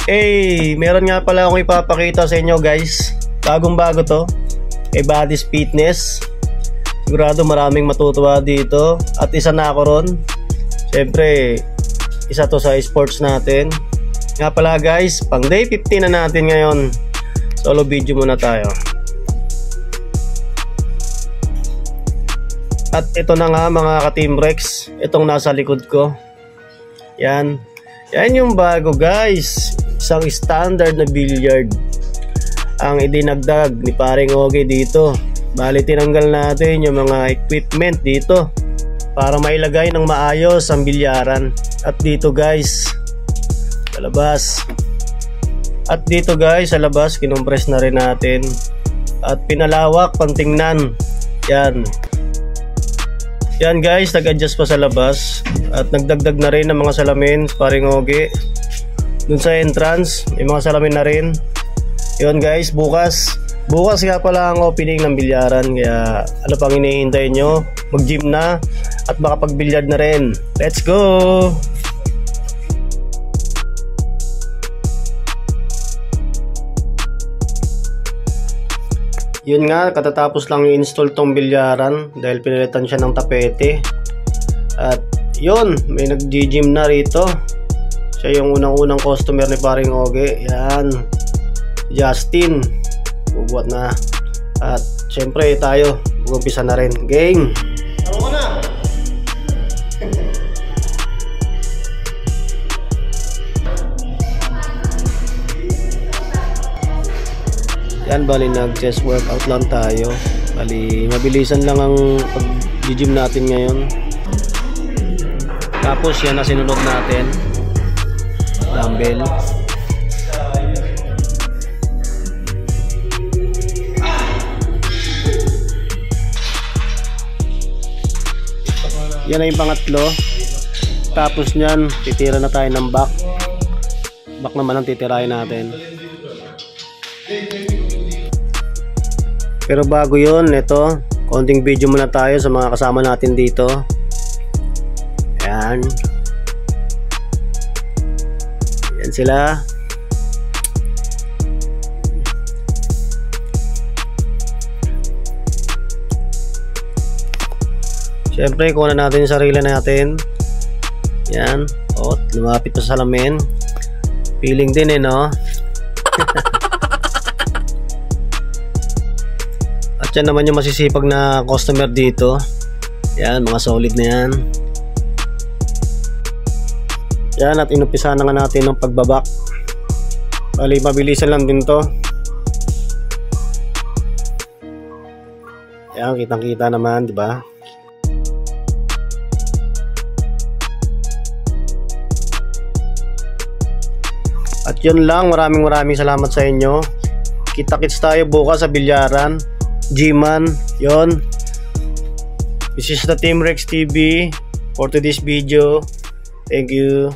Meron nga pala akong ipapakita sa inyo guys. Bagong-bago to. Kay Buddy's Fitness. Sigurado maraming matutuwa dito. At isa na ako ron. Siyempre, isa to sa sports natin. Nga pala guys, pang day 15 na natin ngayon. Solo video muna tayo. At ito na nga mga ka-Team Rex. Itong nasa likod ko. Yan. Yan yung bago guys. Isang standard na billiard ang idinagdag ni paring Ogie dito. Bali tinanggal natin yung mga equipment dito para mailagay ng maayos ang bilyaran. At dito guys sa labas, at dito guys sa labas kinompress na rin natin at pinalawak pantingnan. Yan guys, nag-adjust pa sa labas at nagdagdag na rin ng mga salamin paring Ogie. Dun sa entrance may mga salamin na rin. Yun guys, bukas nga pala ang opening ng bilyaran. Kaya ano pang hinihintay nyo? Mag-gym na at makapag-bilyard na rin. Let's go! Yun nga, katatapos lang i-install tong bilyaran dahil pinalitan siya ng tapete. At yun, may nag-gym na rito. Siya yung unang-unang customer ni paring Ogie. Yan, Justin. Bubuhat na. At syempre tayo, mag-umpisa na rin. Game! Taro ka na! Yan, bali nag-chest workout lang tayo. Bali mabilisan lang ang pag-gym natin ngayon. Tapos yan na sinunod natin. Dumbbell. Yan na yung pangatlo. Tapos nyan, titira na tayo ng back. Back naman ang titirahin natin. Pero bago yun, ito, konting video muna tayo sa mga kasama natin dito. Ayan. Yan sila. Siyempre, kuha na natin yung sarili natin. Yan. O, lumapit pa sa salamin. Feeling din no? At yan naman yung masisipag na customer dito. Yan, mga solid na yan. Yan, at inumpisa na nga natin ng pagbabak. Bali, mabilisan lang din to. Yan, kitang-kita naman, di ba? At yun lang, maraming salamat sa inyo. Kita-kits tayo bukas sa bilyaran, G-Man. Yun. This is the Team Rex TV for today's video. Thank you.